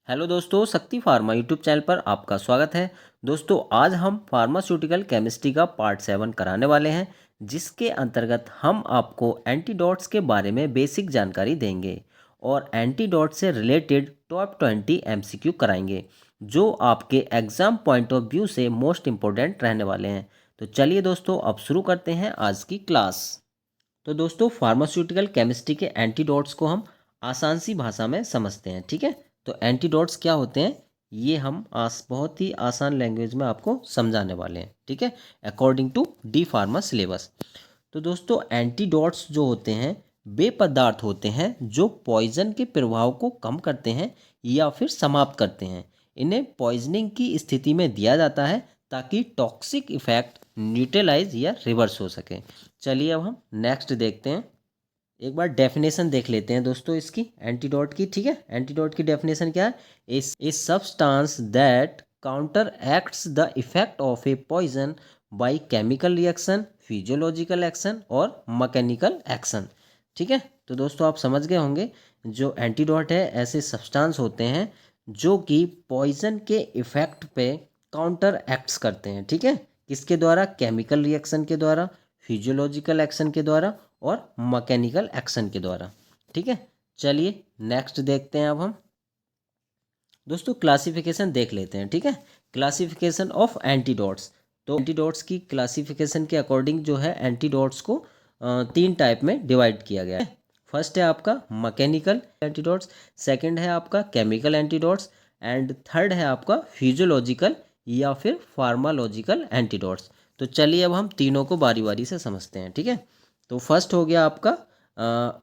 Hello दोस्तों, शक्ति pharma YouTube channel पर आपका स्वागत है। दोस्तों, आज हम फार्मास्यूटिकल केमिस्ट्री का पार्ट 7 कराने वाले हैं, जिसके अंतर्गत हम आपको एंटीडोट्स के बारे में बेसिक जानकारी देंगे और एंटीडोट से रिलेटेड टॉप 20 एमसीक्यू कराएंगे, जो आपके एग्जाम पॉइंट ऑफ व्यू से मोस्ट इम्पोर्टेंट रहने वाले हैं। तो चलिए दोस्तों, अब शुरू करते हैं आज की क्लास। तो दोस्तों, फार्मास्यूटिकल केमिस्ट्री के एंटीडोट्स को हम आसान सी भाषा में समझते हैं। ठीक है, तो एंटीडोट्स क्या होते हैं ये हम बहुत ही आसान लैंग्वेज में आपको समझाने वाले हैं। ठीक है, according to D pharma syllabus. तो दोस्तों, एंटीडोट्स जो होते हैं वे पदार्थ होते हैं जो पॉइजन के प्रभाव को कम करते हैं या फिर समाप्त करते हैं। इन्हें पॉइजनिंग की स्थिति में दिया जाता है ताकि टॉक्सिक इफेक्ट न्यूट्रलाइज या रिवर्स हो सके। चलिए अब हम नेक्स्ट देखते हैं। एक बार डेफिनेशन देख लेते हैं दोस्तों इसकी एंटीडोट की। ठीक है, एंटीडोट की डेफिनेशन क्या है? A substance that counteracts the effect of a poison by chemical reaction, physiological action और मैकेनिकल एक्शन। ठीक है, तो दोस्तों आप समझ गए होंगे, जो एंटीडोट है ऐसे सब्सटेंस होते हैं जो कि पॉइजन के इफेक्ट पे काउंटर एक्ट्स करते हैं। ठीक है, किसके द्वारा? केमिकल रिएक्शन के द्वारा, फिजियोलॉजिकल एक्शन के द्वारा और मैकेनिकल एक्शन के द्वारा। ठीक है, चलिए नेक्स्ट देखते हैं। अब हम दोस्तों क्लासिफिकेशन देख लेते हैं। ठीक है, क्लासिफिकेशन ऑफ एंटीडोट्स। तो एंटीडोट्स की क्लासिफिकेशन के अकॉर्डिंग जो है एंटीडोट्स को तीन टाइप में डिवाइड किया गया है। फर्स्ट है आपका मैकेनिकल एंटीडोट्स, सेकंड है आपका केमिकल एंटीडोट्स एंड थर्ड है आपका फिजियोलॉजिकल या फिर फार्मालॉजिकल एंटीडोट्स। तो चलिए अब हम तीनों को बारी बारी से समझते हैं। ठीक है, तो फर्स्ट हो गया आपका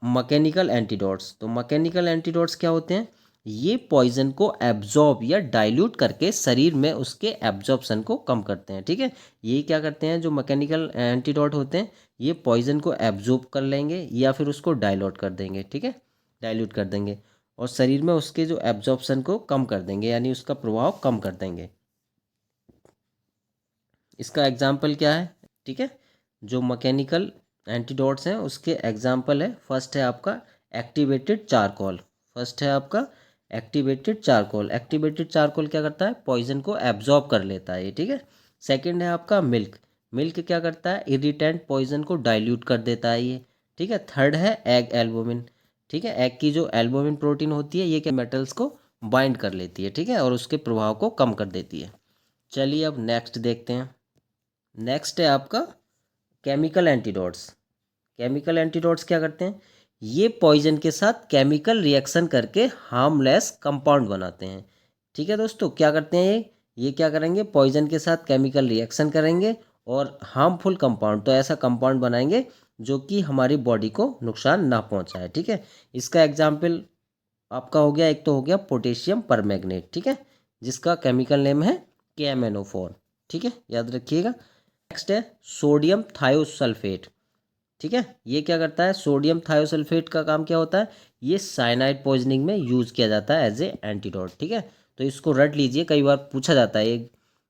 मैकेनिकल एंटीडोट्स। तो मैकेनिकल एंटीडोट्स क्या होते हैं? ये पॉइजन को एब्जॉर्ब या डाइल्यूट करके शरीर में उसके एब्जॉर्प्शन को कम करते हैं। ठीक है, ये क्या करते हैं जो मैकेनिकल एंटीडोट होते हैं, ये पॉइजन को एब्जॉर्ब कर लेंगे या फिर उसको डाइल्यूट कर देंगे। ठीक है, डाइल्यूट कर देंगे और शरीर में उसके जो एब्जॉर्प्शन को कम कर देंगे, यानी उसका प्रभाव कम कर देंगे। इसका एग्जाम्पल क्या है? ठीक है, जो मैकेनिकल एंटीडोट्स हैं उसके एग्जाम्पल है, फर्स्ट है आपका एक्टिवेटेड चारकोल। फर्स्ट है आपका एक्टिवेटेड चारकोल। एक्टिवेटेड चारकोल क्या करता है? पॉइजन को एब्जॉर्ब कर लेता है ये। ठीक है, सेकंड है आपका मिल्क। मिल्क क्या करता है? इरिटेंट पॉइजन को डाइल्यूट कर देता है ये। ठीक है, थर्ड है एग एल्बुमिन। ठीक है, एग की जो एल्बुमिन प्रोटीन होती है ये क्या मेटल्स को बाइंड कर लेती है। ठीक है, और उसके प्रभाव को कम कर देती है। चलिए अब नेक्स्ट देखते हैं। नेक्स्ट है आपका केमिकल एंटीडोट्स। केमिकल एंटीडोट्स क्या करते हैं? ये पॉइजन के साथ केमिकल रिएक्शन करके हार्मलेस कंपाउंड बनाते हैं। ठीक है दोस्तों, क्या करते हैं ये क्या करेंगे? पॉइजन के साथ केमिकल रिएक्शन करेंगे और हार्मफुल कंपाउंड, तो ऐसा कंपाउंड बनाएंगे जो कि हमारी बॉडी को नुकसान ना पहुंचाए। ठीक है, इसका एग्जाम्पल आपका हो गया, एक तो हो गया पोटेशियम परमैंगनेट। ठीक है, जिसका केमिकल नेम है KMnO4। ठीक है, याद रखिएगा। नेक्स्ट है सोडियम थायोसल्फेट। ठीक है, ये क्या करता है? सोडियम थायोसल्फेट का काम क्या होता है? ये साइनाइड पॉइजनिंग में यूज किया जाता है एज ए एंटीडोट। ठीक है, तो इसको रट लीजिए, कई बार पूछा जाता है ये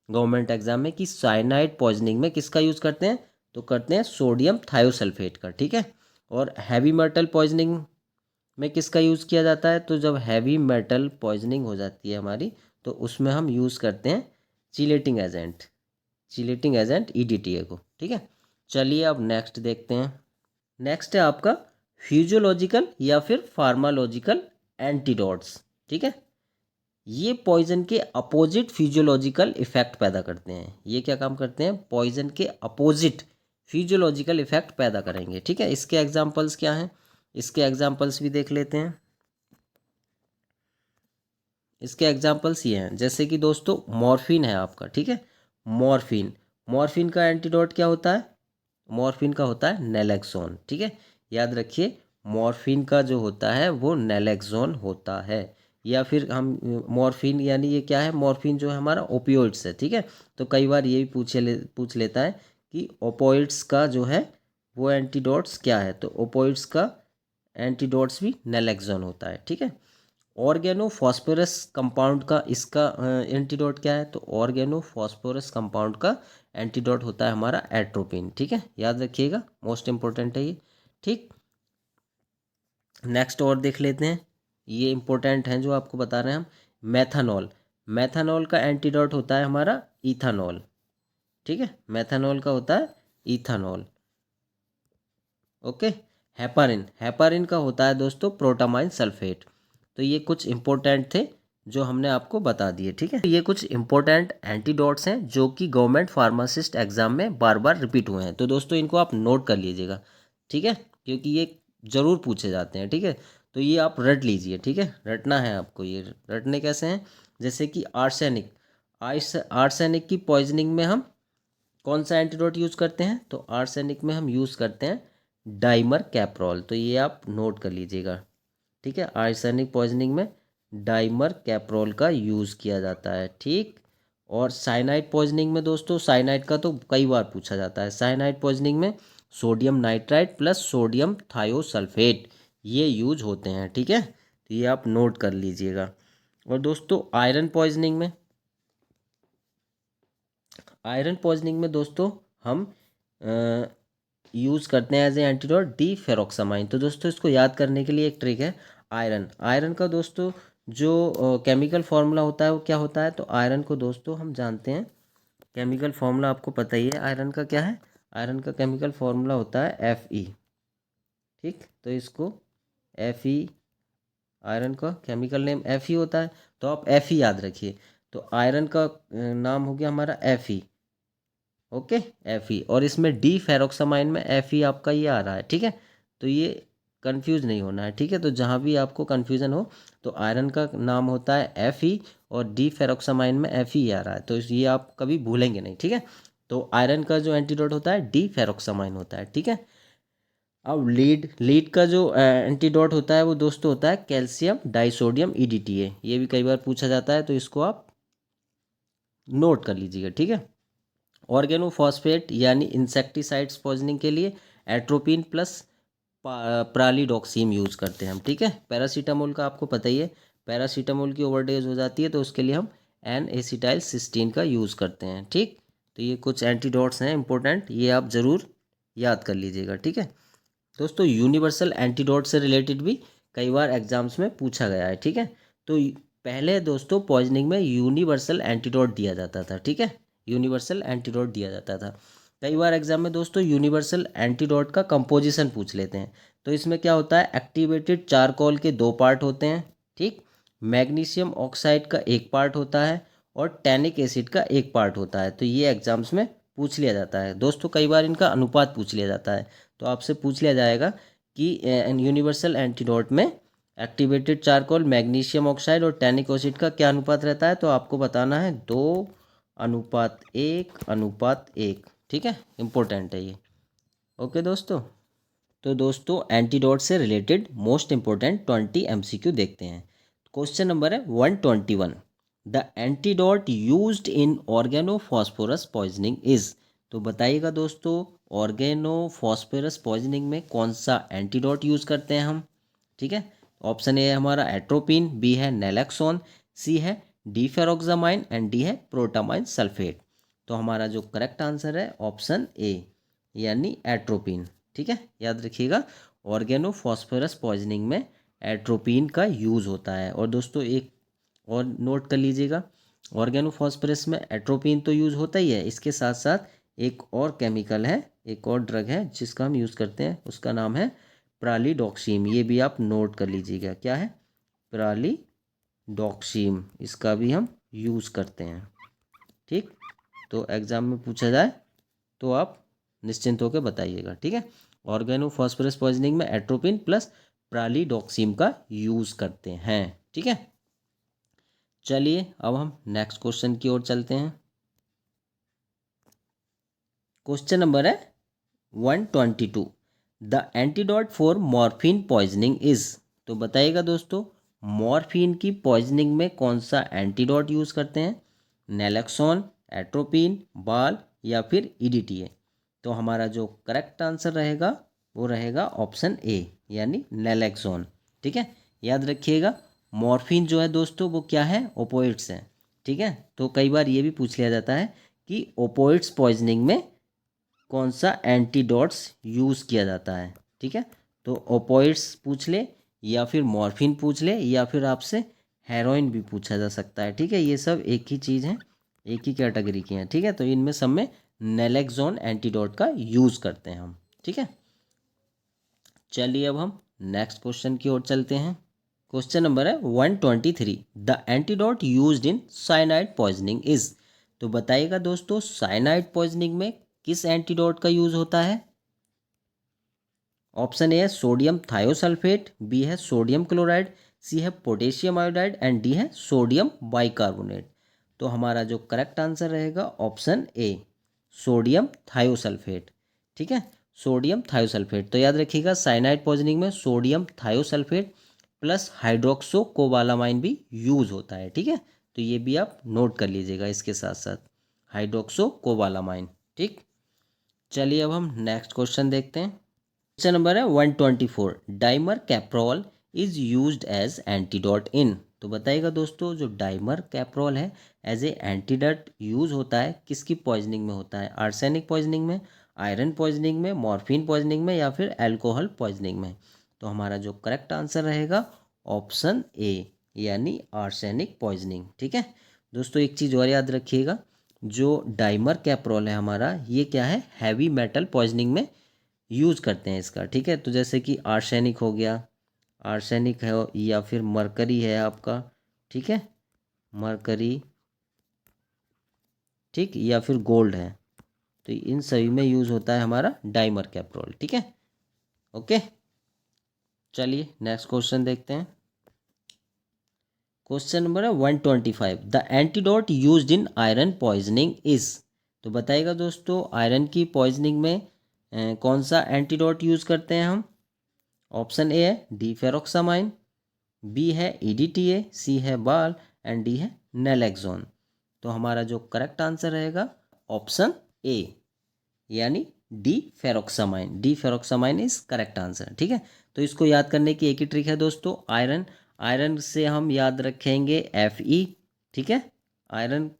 गवर्नमेंट एग्जाम में कि साइनाइड पॉइजनिंग में किसका यूज करते हैं, तो करते हैं सोडियम थायोसल्फेट का। ठीक है, और हैवी मेटल पॉइजनिंग में किसका यूज़ किया जाता है? तो जब हैवी मेटल पॉइजनिंग हो जाती है हमारी, तो उसमें हम यूज़ करते हैं chelating agent. Chelating agent EDTA को। ठीक है, चलिए अब नेक्स्ट देखते हैं। नेक्स्ट है आपका फिजियोलॉजिकल या फिर फार्मालॉजिकल एंटीडोट्स। ठीक है, ये पॉइजन के अपोजिट फिजियोलॉजिकल इफेक्ट पैदा करते हैं। ये क्या काम करते हैं? पॉइजन के अपोजिट फिजियोलॉजिकल इफेक्ट पैदा करेंगे। ठीक है, इसके एग्जांपल्स क्या हैं? इसके एग्जांपल्स भी देख लेते हैं। इसके एग्जांपल्स ये हैं, जैसे कि दोस्तों मॉर्फिन है आपका। ठीक है, मॉर्फिन। मॉर्फिन का एंटीडोट क्या होता है? मॉर्फिन का होता है नैलेक्सोन। ठीक है, याद रखिए, मॉर्फिन का जो होता है वो नैलेक्सोन होता है। या फिर हम मॉर्फिन यानी ये क्या है? मॉर्फिन जो है हमारा ओपियोइड्स है। ठीक है, तो कई बार ये भी पूछ लेता है कि ओपियोइड्स का जो है वो एंटीडोट्स क्या है, तो ओपियोइड्स का एंटीडोट्स भी नैलेक्सोन होता है। ठीक है, ऑर्गेनो फॉस्फोरस कंपाउंड का इसका एंटीडोट क्या है? तो ऑर्गेनो फॉस्फोरस कंपाउंड का एंटीडोट होता है हमारा एट्रोपिन। ठीक है, याद रखिएगा, मोस्ट इंपॉर्टेंट है ये। ठीक, नेक्स्ट और देख लेते हैं। ये इंपॉर्टेंट हैं जो आपको बता रहे हैं हम। मैथानॉल, मैथानॉल का एंटीडोट होता है हमारा इथानॉल, ठीक है, मैथानॉल का होता है इथानॉल। ओके। हेपारिन, हेपारिन का होता है दोस्तों प्रोटामाइन सल्फेट। तो ये कुछ इंपॉर्टेंट थे जो हमने आपको बता दिए, ठीक है। ये कुछ इंपॉर्टेंट एंटीडोट्स हैं जो कि गवर्नमेंट फार्मासिस्ट एग्जाम में बार बार रिपीट हुए हैं, तो दोस्तों इनको आप नोट कर लीजिएगा, ठीक है, क्योंकि ये ज़रूर पूछे जाते हैं, ठीक है। तो ये आप रट लीजिए, ठीक है, रटना है आपको। ये रटने कैसे हैं, जैसे कि आर्सेनिक, आर्सेनिक की पॉइजनिंग में हम कौन सा एंटीडोट यूज़ करते हैं, तो आर्सेनिक में हम यूज़ करते हैं डाइमर कैप्रोल। तो ये आप नोट कर लीजिएगा, ठीक है। आर्सेनिक पॉइजनिंग में डाइमर कैप्रोल का यूज़ किया जाता है, ठीक। और साइनाइड पॉइजनिंग में दोस्तों, साइनाइड का तो कई बार पूछा जाता है, साइनाइड पॉइजनिंग में sodium nitride plus sodium thiosulphate ये यूज होते हैं, ठीक है। तो ये आप नोट कर लीजिएगा। और दोस्तों आयरन पॉइजनिंग में, आयरन पॉइजनिंग में दोस्तों हम यूज़ करते हैं एज ए एंटीडोट डी फेरोक्सामाइन। तो दोस्तों इसको याद करने के लिए एक ट्रिक है, आयरन, आयरन का दोस्तों जो केमिकल फार्मूला होता है वो क्या होता है, तो आयरन को दोस्तों हम जानते हैं, केमिकल फार्मूला आपको पता ही है आयरन का क्या है, आयरन का केमिकल फार्मूला होता है Fe, ठीक। तो इसको Fe, आयरन का केमिकल नेम Fe होता है, तो आप Fe याद रखिए। तो आयरन का नाम हो गया हमारा Fe, ओके, Fe। और इसमें डी फेरोक्सामाइन में Fe आपका ये आ रहा है, ठीक है। तो ये कंफ्यूज नहीं होना है, ठीक है। तो जहाँ भी आपको कंफ्यूजन हो तो आयरन का नाम होता है Fe और डी फेरोक्सामाइन में Fe आ रहा है, तो ये आप कभी भूलेंगे नहीं, ठीक है। तो आयरन का जो एंटीडोट होता है डी फेरोक्सामाइन होता है, ठीक है। अब लीड, लीड का जो एंटीडोट होता है वो दोस्तों होता है कैल्शियम डाइसोडियम EDTA। ये भी कई बार पूछा जाता है, तो इसको आप नोट कर लीजिएगा, ठीक है। ऑर्गेनोफॉस्फेट यानी इंसेक्टिसाइड्स पॉइजनिंग के लिए एट्रोपिन प्लस प्रालीडॉक्सीम यूज़ करते हैं हम, ठीक है। पैरासीटामोल का आपको पता ही है, पैरासीटामोल की ओवरडोज हो जाती है तो उसके लिए हम एन एसिटाइल सिस्टीन का यूज़ करते हैं, ठीक। तो ये कुछ एंटीडोट्स हैं इंपॉर्टेंट, ये आप ज़रूर याद कर लीजिएगा, ठीक है। दोस्तों यूनिवर्सल एंटीडोट से रिलेटेड भी कई बार एग्जाम्स में पूछा गया है, ठीक है। तो पहले दोस्तों पॉइजनिंग में यूनिवर्सल एंटीडोट दिया जाता था, ठीक है, यूनिवर्सल एंटीडोट दिया जाता था। कई बार एग्जाम में दोस्तों यूनिवर्सल एंटीडोट का कंपोजिशन पूछ लेते हैं। तो इसमें क्या होता है, एक्टिवेटेड चारकोल के 2 पार्ट होते हैं, ठीक, मैग्नीशियम ऑक्साइड का 1 पार्ट होता है और टैनिक एसिड का 1 पार्ट होता है। तो ये एग्जाम्स में पूछ लिया जाता है दोस्तों, कई बार इनका अनुपात पूछ लिया जाता है। तो आपसे पूछ लिया जाएगा कि यूनिवर्सल एंटीडोट में एक्टिवेटेड चारकोल, मैग्नीशियम ऑक्साइड और टैनिक एसिड का क्या अनुपात रहता है, तो आपको बताना है 2:1:1, ठीक है, इंपॉर्टेंट है ये। ओके दोस्तों, तो दोस्तों एंटीडोट से रिलेटेड मोस्ट इंपॉर्टेंट 20 MCQ देखते हैं। क्वेश्चन नंबर है 121, the antidote used in organophosphorus poisoning is. तो बताइएगा दोस्तों ऑर्गेनोफॉस्फोरस पॉइजनिंग में कौन सा एंटीडोट यूज करते हैं हम, ठीक है। ऑप्शन ए है हमारा एट्रोपिन, बी है नेलेक्सोन, सी है डीफेरोक्सामाइन एंड डी है प्रोटामाइन सल्फेट। तो हमारा जो करेक्ट आंसर है ऑप्शन ए यानी एट्रोपिन, ठीक है, याद रखिएगा। ऑर्गेनोफॉस्फोरस पॉइजनिंग में एट्रोपिन का यूज़ होता है। और दोस्तों एक और नोट कर लीजिएगा, ऑर्गेनोफॉस्फोरस में एट्रोपिन तो यूज़ होता ही है, इसके साथ साथ एक और केमिकल है, एक और ड्रग है जिसका हम यूज़ करते हैं, उसका नाम है प्रालीडॉक्सीम। ये भी आप नोट कर लीजिएगा, क्या है, प्रालीडॉक्सीम, इसका भी हम यूज़ करते हैं, ठीक। तो एग्ज़ाम में पूछा जाए तो आप निश्चिंत होकर बताइएगा, ठीक है। ऑर्गेनोफॉस्फोरस पॉइजनिंग में एट्रोपिन प्लस प्रालीडॉक्सीम का यूज़ करते हैं, ठीक है। चलिए अब हम नेक्स्ट क्वेश्चन की ओर चलते हैं। क्वेश्चन नंबर है 122, the antidote for morphine poisoning is. तो बताइएगा दोस्तों मॉर्फिन की पॉइजनिंग में कौन सा एंटीडोट यूज़ करते हैं, नेलेक्सोन, एट्रोपिन, बाल या फिर EDTA। तो हमारा जो करेक्ट आंसर रहेगा वो रहेगा ऑप्शन ए यानी नेलेक्सोन, ठीक है। याद रखिएगा मॉर्फिन जो है दोस्तों वो क्या है, ओपोइड्स है, ठीक है। तो कई बार ये भी पूछ लिया जाता है कि ओपोइड्स पॉइजनिंग में कौन सा एंटीडोट्स यूज़ किया जाता है, ठीक है। तो ओपोइड्स पूछ ले या फिर मॉर्फिन पूछ ले या फिर आपसे हेरोइन भी पूछा जा सकता है, ठीक है। ये सब एक ही चीज़ है, एक ही कैटेगरी की हैं, ठीक है। तो इनमें सब में नैलेक्सोन एंटीडोट का यूज़ करते हैं हम, ठीक है। चलिए अब हम नेक्स्ट क्वेश्चन की ओर चलते हैं। क्वेश्चन नंबर है 123, the antidote used in cyanide poisoning is. तो बताइएगा दोस्तों, साइनाइड पॉइजनिंग में किस एंटीडोट का यूज़ होता है। ऑप्शन ए है सोडियम थायोसल्फेट, बी है सोडियम क्लोराइड, सी है पोटेशियम आयोडाइड एंड डी है सोडियम बाइकार्बोनेट। तो हमारा जो करेक्ट आंसर रहेगा ऑप्शन ए, सोडियम थायोसल्फेट, ठीक है। Sodium thiosulphate. तो याद रखिएगा साइनाइड पॉइजनिंग में sodium thiosulphate plus hydroxo cobalamin भी यूज़ होता है, ठीक है। तो ये भी आप नोट कर लीजिएगा इसके साथ साथ, हाइड्रोक्सो कोबालामाइन, ठीक। चलिए अब हम नेक्स्ट क्वेश्चन देखते हैं। क्वेश्चन नंबर है 124, dimercaprol is used as antidote in. तो बताइएगा दोस्तों, जो डाइमर कैप्रोल है एज ए एंटीडोट यूज होता है किसकी पॉइजनिंग में होता है। आर्सेनिक पॉइजनिंग में, आयरन पॉइजनिंग में, मॉर्फिन पॉइजनिंग में या फिर अल्कोहल पॉइजनिंग में। तो हमारा जो करेक्ट आंसर रहेगा ऑप्शन ए, यानी आर्सेनिक पॉइजनिंग, ठीक है। दोस्तों एक चीज़ और याद रखिएगा, जो डाइमर कैप्रोल है हमारा, ये क्या है, हैवी मेटल पॉइजनिंग में यूज़ करते हैं इसका, ठीक है। तो जैसे कि आर्सेनिक हो गया, आर्सेनिक है, या फिर मरकरी है आपका, ठीक है, मरकरी, ठीक, या फिर गोल्ड है। तो इन सभी में यूज़ होता है हमारा डाइमर कैप्रोल, ठीक है। ओके, चलिए नेक्स्ट क्वेश्चन देखते हैं। क्वेश्चन नंबर है 125, the antidote used in iron poisoning is. तो बताइएगा दोस्तों, आयरन की पॉइजनिंग में कौन सा एंटीडोट यूज़ करते हैं हम। ऑप्शन ए है डीफेरोक्सामाइन, बी है ईडीटीए, सी है बाल एंड डी है नैलेक्सोन। तो हमारा जो करेक्ट आंसर रहेगा ऑप्शन ए, यानी deferoxamine. Deferoxamine is correct answer, ठीक है। तो इसको याद करने की एक ही ट्रिक है दोस्तों, आयरन, आयरन से हम याद रखेंगे Fe, ठीक है। आयरन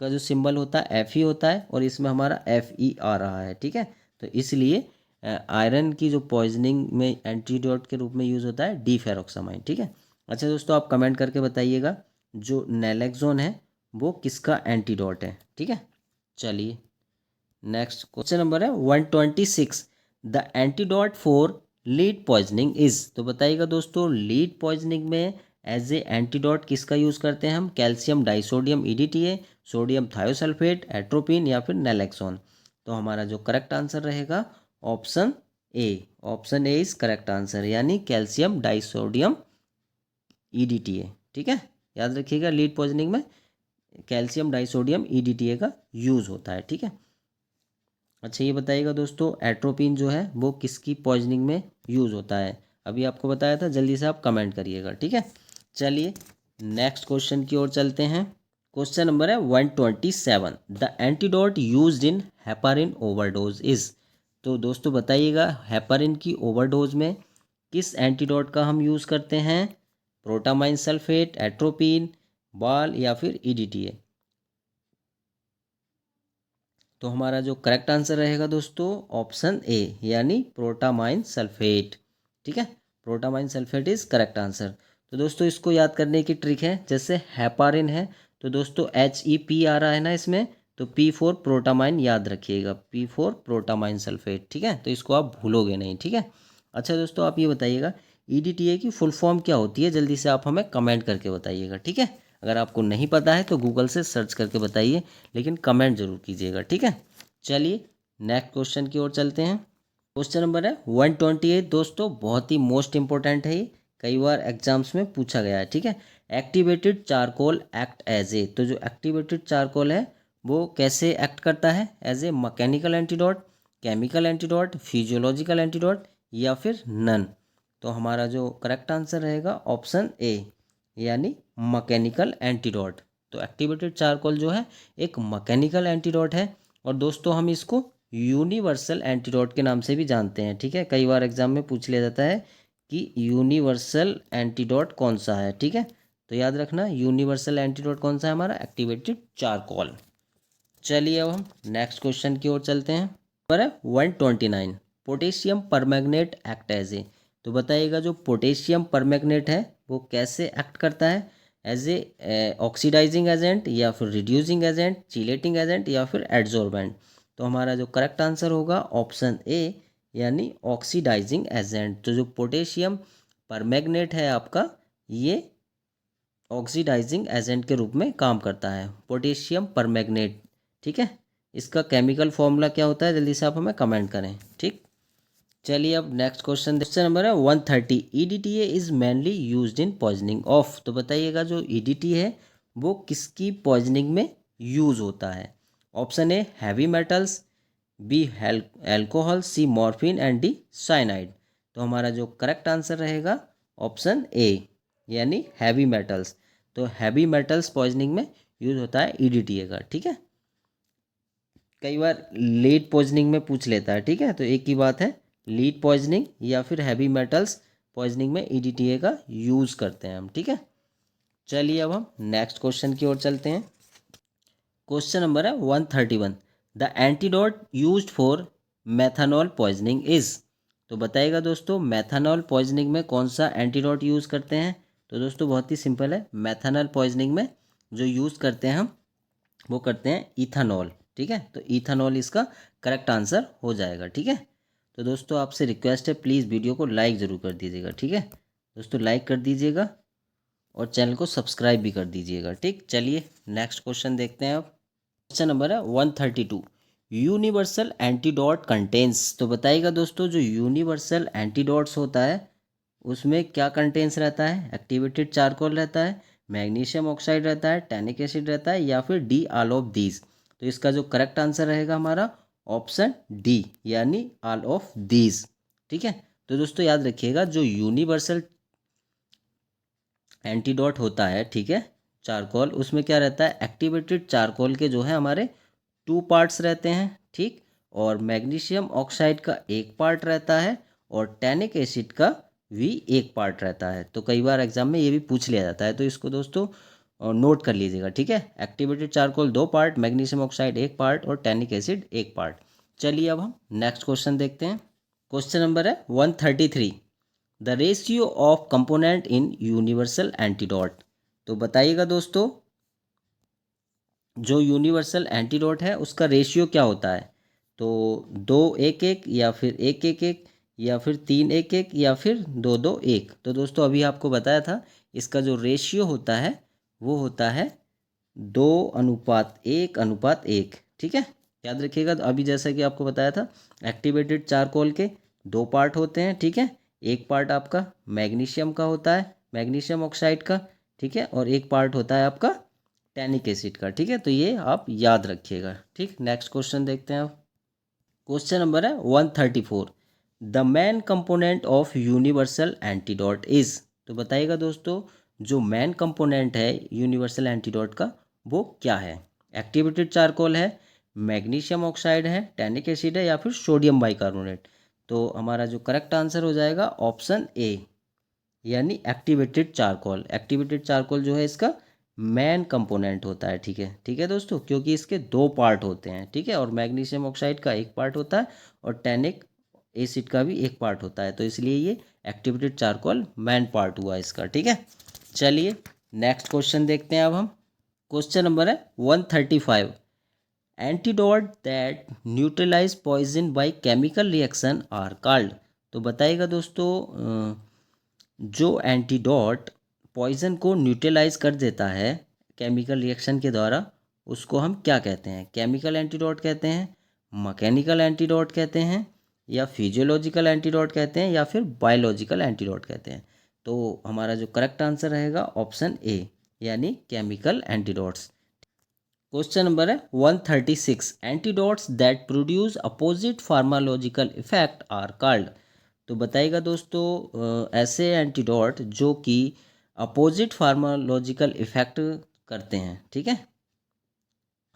का जो सिंबल होता है Fe होता है और इसमें हमारा Fe आ रहा है, ठीक है। तो इसलिए आयरन की जो पॉइजनिंग में एंटीडोट के रूप में यूज़ होता है डीफेरोक्सामाइन, ठीक है। अच्छा दोस्तों, आप कमेंट करके बताइएगा जो नैलेक्सोन है वो किसका एंटीडोट है, ठीक है। चलिए नेक्स्ट क्वेश्चन नंबर है 126, the antidote for lead poisoning is. तो बताइएगा दोस्तों, लीड पॉइजनिंग में एज ए एंटीडोट किसका यूज़ करते हैं हम। Calcium disodium EDTA, sodium thiosulphate, atropine या फिर नैलेक्सोन। तो हमारा जो करेक्ट आंसर रहेगा option A, option A is correct answer, यानी कैल्शियम डाइसोडियम ईडीटीए, ठीक है। याद रखिएगा लीड पॉइजनिंग में कैल्शियम डाइसोडियम ईडीटीए का यूज़ होता है, ठीक है। अच्छा ये बताइएगा दोस्तों, एट्रोपिन जो है वो किसकी पॉइजनिंग में यूज़ होता है। अभी आपको बताया था, जल्दी से आप कमेंट करिएगा, ठीक है। चलिए नेक्स्ट क्वेश्चन की ओर चलते हैं। क्वेश्चन नंबर है 127, the antidote used in heparin overdose is. तो दोस्तों बताइएगा, हेपारिन की ओवरडोज में किस एंटीडोट का हम यूज़ करते हैं। प्रोटामाइन सल्फेट, एट्रोपिन, बाल या फिर ईडीटीए। तो हमारा जो करेक्ट आंसर रहेगा दोस्तों ऑप्शन ए, यानी प्रोटामाइन सल्फेट, ठीक है। Protamine sulphate is correct answer. तो दोस्तों इसको याद करने की ट्रिक है, जैसे हेपारिन है तो दोस्तों HEP आ रहा है ना इसमें, तो P4 प्रोटामाइन याद रखिएगा, P4 प्रोटामाइन सल्फेट, ठीक है। तो इसको आप भूलोगे नहीं, ठीक है। अच्छा दोस्तों आप ये बताइएगा, EDTA की फुल फॉर्म क्या होती है, जल्दी से आप हमें कमेंट करके बताइएगा, ठीक है। अगर आपको नहीं पता है तो गूगल से सर्च करके बताइए, लेकिन कमेंट जरूर कीजिएगा, ठीक है। चलिए नेक्स्ट क्वेश्चन की ओर चलते हैं। क्वेश्चन नंबर है 128 दोस्तों, बहुत ही मोस्ट इंपॉर्टेंट है ये, कई बार एग्जाम्स में पूछा गया है, ठीक है। Activated charcoal act as a. तो जो एक्टिवेटेड चारकोल है वो कैसे एक्ट करता है, as a mechanical antidote, chemical antidote, physiological antidote या फिर नन। तो हमारा जो करेक्ट आंसर रहेगा ऑप्शन ए, यानी मैकेनिकल एंटीडोट। तो एक्टिवेटेड चारकोल जो है एक मैकेनिकल एंटीडोट है, और दोस्तों हम इसको यूनिवर्सल एंटीडोट के नाम से भी जानते हैं, ठीक है। कई बार एग्जाम में पूछ लिया जाता है कि यूनिवर्सल एंटीडोट कौन सा है, ठीक है। तो याद रखना यूनिवर्सल एंटीडोट कौन सा है हमारा, एक्टिवेटेड चारकोल। चलिए अब हम नेक्स्ट क्वेश्चन की ओर चलते हैं। नंबर है 129, potassium permanganate act as a. तो बताइएगा जो पोटेशियम परमैंगनेट है वो कैसे एक्ट करता है, एज ए ऑक्सीडाइजिंग एजेंट या फिर रिड्यूसिंग एजेंट, चिलेटिंग एजेंट या फिर एड्जॉर्बेंट। तो हमारा जो करेक्ट आंसर होगा ऑप्शन ए यानी ऑक्सीडाइजिंग एजेंट। तो जो पोटेशियम परमैंगनेट है आपका ये ऑक्सीडाइजिंग एजेंट के रूप में काम करता है, पोटेशियम परमैंगनेट। ठीक है, इसका केमिकल फॉर्मूला क्या होता है जल्दी से आप हमें कमेंट करें। ठीक, चलिए अब नेक्स्ट क्वेश्चन नंबर है 130। EDTA is mainly used in poisoning of. तो बताइएगा जो ईडीटी है वो किसकी पॉइजनिंग में यूज होता है। Option A heavy metals, B alcohol, C morphine and D cyanide. तो हमारा जो करेक्ट आंसर रहेगा ऑप्शन ए यानी हैवी मेटल्स। तो हैवी मेटल्स पॉइजनिंग में यूज होता है ईडीटीए का। ठीक है, कई बार लीड पॉइजनिंग में पूछ लेता है। ठीक है, तो एक ही बात है, लीड पॉइजनिंग या फिर हैवी मेटल्स पॉइजनिंग में ईडीटीए का यूज़ करते हैं हम। ठीक है, चलिए अब हम नेक्स्ट क्वेश्चन की ओर चलते हैं। क्वेश्चन नंबर है 131। The antidote used for methanol poisoning is. तो बताइएगा दोस्तों मेथनॉल पॉइजनिंग में कौन सा एंटीडोट यूज़ करते हैं। तो दोस्तों बहुत ही सिंपल है, मेथनॉल पॉइजनिंग में जो यूज़ करते हैं हम वो करते हैं इथानॉल। ठीक है, तो इथानॉल इसका करेक्ट आंसर हो जाएगा। ठीक है, तो दोस्तों आपसे रिक्वेस्ट है प्लीज़ वीडियो को लाइक ज़रूर कर दीजिएगा। ठीक है दोस्तों, लाइक कर दीजिएगा और चैनल को सब्सक्राइब भी कर दीजिएगा। ठीक, चलिए नेक्स्ट क्वेश्चन देखते हैं। अब क्वेश्चन नंबर है 132। Universal antidote contains. तो बताइएगा दोस्तों जो यूनिवर्सल एंटीडोट्स होता है उसमें क्या कंटेंस रहता है। एक्टिवेटेड चारकोल रहता है, मैग्नीशियम ऑक्साइड रहता है, टैनिक एसिड रहता है या फिर डी ऑल ऑफ दीज। तो इसका जो करेक्ट आंसर रहेगा हमारा ऑप्शन डी यानी ऑल ऑफ दीज। ठीक है, तो दोस्तों याद रखिएगा जो यूनिवर्सल एंटीडोट होता है, ठीक है, चारकोल, उसमें क्या रहता है, एक्टिवेटेड चारकोल के जो है हमारे 2 पार्ट्स रहते हैं। ठीक, और मैग्नीशियम ऑक्साइड का एक पार्ट रहता है और टैनिक एसिड का भी एक पार्ट रहता है। तो कई बार एग्जाम में ये भी पूछ लिया जाता है, तो इसको दोस्तों नोट कर लीजिएगा। ठीक है, activated charcoal 2 part, magnesium oxide एक पार्ट और टैनिक एसिड एक पार्ट। चलिए अब हम नेक्स्ट क्वेश्चन देखते हैं। क्वेश्चन नंबर है 133। The ratio of component in universal antidote. तो बताइएगा दोस्तों जो यूनिवर्सल एंटीडोट है उसका रेशियो क्या होता है। तो 2-1-1 या फिर 1-1-1 या फिर 3-1-1 या फिर 2-2-1। तो दोस्तों अभी आपको बताया था इसका जो रेशियो होता है वो होता है 2:1:1। ठीक है, याद रखिएगा। तो अभी जैसा कि आपको बताया था एक्टिवेटेड चारकोल के 2 पार्ट होते हैं। ठीक है, एक पार्ट आपका मैग्नीशियम का होता है, मैग्नीशियम ऑक्साइड का। ठीक है, और एक पार्ट होता है आपका टैनिक एसिड का। ठीक है, तो ये आप याद रखिएगा। ठीक, नेक्स्ट क्वेश्चन देखते हैं आप। क्वेश्चन नंबर है 134। The main component of universal antidote is. तो बताइएगा दोस्तों जो मेन कंपोनेंट है यूनिवर्सल एंटीडोट का वो क्या है। एक्टिवेटेड चारकोल है, मैग्नीशियम ऑक्साइड है, टैनिक एसिड है या फिर सोडियम बाइकार्बोनेट। तो हमारा जो करेक्ट आंसर हो जाएगा ऑप्शन ए यानी एक्टिवेटेड चारकोल। एक्टिवेटेड चारकोल जो है इसका मेन कंपोनेंट होता है। ठीक है दोस्तों, क्योंकि इसके 2 पार्ट होते हैं। ठीक है, और मैग्नीशियम ऑक्साइड का एक पार्ट होता है और टैनिक एसिड का भी एक पार्ट होता है, तो इसलिए ये एक्टिवेटेड चारकोल मेन पार्ट हुआ इसका। ठीक है, चलिए नेक्स्ट क्वेश्चन देखते हैं अब हम। क्वेश्चन नंबर है 135। Antidote that neutralize poison by chemical reaction are called. तो बताइएगा दोस्तों जो एंटीडोट पॉइजन को न्यूट्रलाइज कर देता है केमिकल रिएक्शन के द्वारा उसको हम क्या कहते हैं। केमिकल एंटीडोट कहते हैं, मैकेनिकल एंटीडोट कहते हैं या फिजियोलॉजिकल एंटीडोट कहते हैं या फिर बायोलॉजिकल एंटीडोट कहते हैं। तो हमारा जो करेक्ट आंसर रहेगा ऑप्शन ए यानी केमिकल एंटीडोट्स। क्वेश्चन नंबर है 136। Antidotes that produce opposite pharmacological effect are called. तो बताइएगा दोस्तों ऐसे एंटीडोट जो कि अपोजिट फार्माकोलॉजिकल इफेक्ट करते हैं। ठीक है,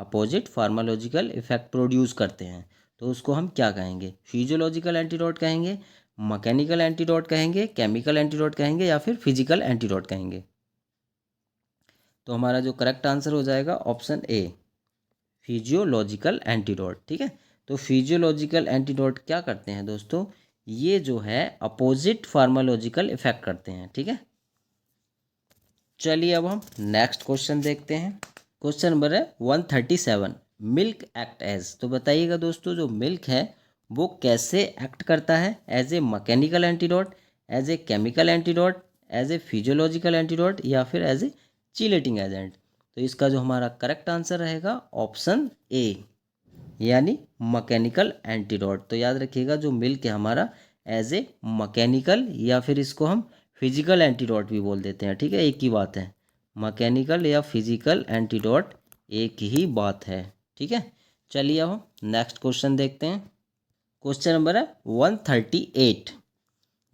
अपोजिट फार्माकोलॉजिकल इफेक्ट प्रोड्यूस करते हैं तो उसको हम क्या कहेंगे। फिजियोलॉजिकल एंटीडोट कहेंगे, मैकेनिकल एंटीडोट कहेंगे, केमिकल एंटीडोट कहेंगे या फिर फिजिकल एंटीडोट कहेंगे। तो हमारा जो करेक्ट आंसर हो जाएगा ऑप्शन ए फिजियोलॉजिकल एंटीडोट। ठीक है, तो फिजियोलॉजिकल एंटीडोट क्या करते हैं दोस्तों, ये जो है अपोजिट फार्माकोलॉजिकल इफेक्ट करते हैं। ठीक है, चलिए अब हम नेक्स्ट क्वेश्चन देखते हैं। क्वेश्चन नंबर है 137, मिल्क एक्ट एज। तो बताइएगा दोस्तों, जो मिल्क है वो कैसे एक्ट करता है, as a mechanical antidote, as a chemical antidote, as a physiological antidote, या फिर एज ए चिलेटिंग एजेंट। तो इसका जो हमारा करेक्ट आंसर रहेगा ऑप्शन ए, यानी मैकेनिकल एंटीडोट। तो याद रखिएगा, जो मिल्क है हमारा एज ए मैकेनिकल, या फिर इसको हम फिजिकल एंटीडोट भी बोल देते हैं। ठीक है, एक ही बात है, मैकेनिकल या फिजिकल एंटीडोट एक ही बात है। ठीक है, चलिए अब हम नेक्स्ट क्वेश्चन देखते हैं। क्वेश्चन नंबर है 138,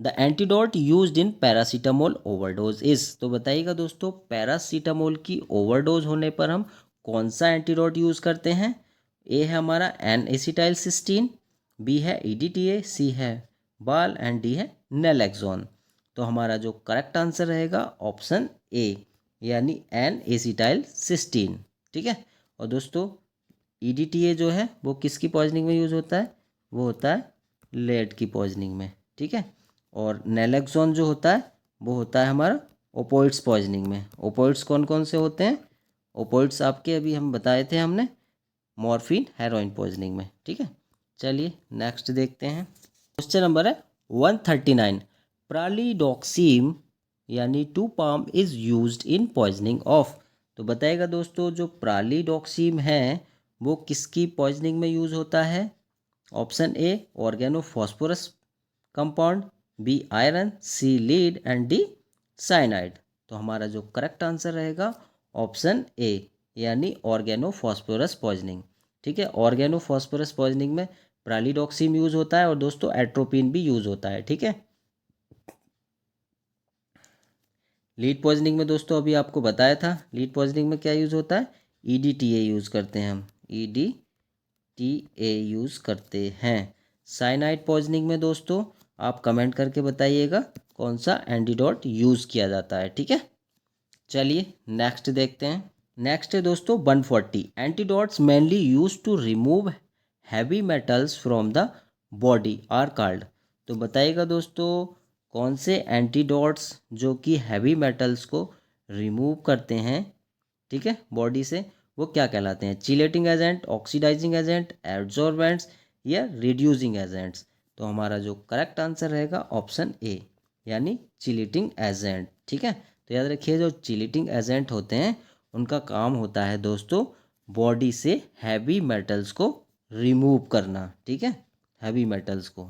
the antidote used in paracetamol overdose is. तो बताइएगा दोस्तों, पैरासीटामोल की ओवरडोज होने पर हम कौन सा एंटीडोट यूज़ करते हैं। ए है हमारा N-एसिटाइलसिस्टीन, बी है EDTA, सी है बाल, एंड डी है नेलेक्सोन। तो हमारा जो करेक्ट आंसर रहेगा ऑप्शन ए, यानी N-एसिटाइलसिस्टीन। ठीक है, और दोस्तों EDTA जो है वो किसकी पॉइजनिंग में यूज़ होता है, वो होता है लेड की पॉइजनिंग में। ठीक है, और नेलेक्सोन जो होता है वो होता है हमारा ओपोइड्स पॉइजनिंग में। ओपोइड्स कौन कौन से होते हैं, ओपोइड्स आपके अभी हम बताए थे हमने, मॉर्फिन, हेरोइन पॉइजनिंग में। ठीक है, चलिए नेक्स्ट देखते हैं। क्वेश्चन नंबर है 139, प्रालीडॉक्सीम यानी two PAM is used in poisoning of. तो बताइएगा दोस्तों, जो प्रालीडॉक्सीम है वो किसकी पॉइजनिंग में यूज़ होता है। Option A organophosphorus compound, B iron, C lead, and D cyanide. तो हमारा जो करेक्ट आंसर रहेगा ऑप्शन ए, यानी ऑर्गेनोफॉस्फोरस पॉइजनिंग। ठीक है, ऑर्गेनोफॉस्फोरस पॉइजनिंग में प्रालीडॉक्सीम यूज़ होता है और दोस्तों एट्रोपिन भी यूज़ होता है। ठीक है, लीड पॉइजनिंग में दोस्तों अभी आपको बताया था, लीड पॉइजनिंग में क्या यूज़ होता है, EDTA यूज़ करते हैं हम, EDTA यूज़ करते हैं। साइनाइड पॉइजनिंग में दोस्तों आप कमेंट करके बताइएगा कौन सा एंटीडोट यूज़ किया जाता है। ठीक है, चलिए नेक्स्ट देखते हैं। नेक्स्ट है दोस्तों 140, antidotes mainly use to remove heavy metals from the body are called. तो बताइएगा दोस्तों, कौन से एंटीडोट्स जो कि हैवी मेटल्स को रिमूव करते हैं, ठीक है, बॉडी से, वो क्या कहलाते हैं। Chelating agent, oxidizing agent, absorbents, या रिड्यूसिंग एजेंट्स। तो हमारा जो करेक्ट आंसर रहेगा ऑप्शन ए, यानी चिलेटिंग एजेंट। ठीक है, तो याद रखिए, जो चिलेटिंग एजेंट होते हैं उनका काम होता है दोस्तों बॉडी से हैवी मेटल्स को रिमूव करना। ठीक है, हैवी मेटल्स को।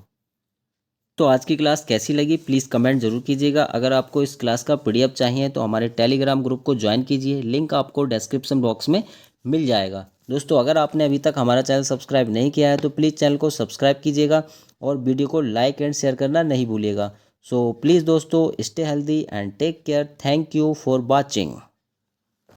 तो आज की क्लास कैसी लगी प्लीज़ कमेंट जरूर कीजिएगा। अगर आपको इस क्लास का PDF चाहिए तो हमारे टेलीग्राम ग्रुप को ज्वाइन कीजिए, लिंक आपको डिस्क्रिप्शन बॉक्स में मिल जाएगा। दोस्तों अगर आपने अभी तक हमारा चैनल सब्सक्राइब नहीं किया है तो प्लीज़ चैनल को सब्सक्राइब कीजिएगा और वीडियो को लाइक एंड शेयर करना नहीं भूलिएगा। सो प्लीज़ दोस्तों, stay healthy and take care. Thank you for watching.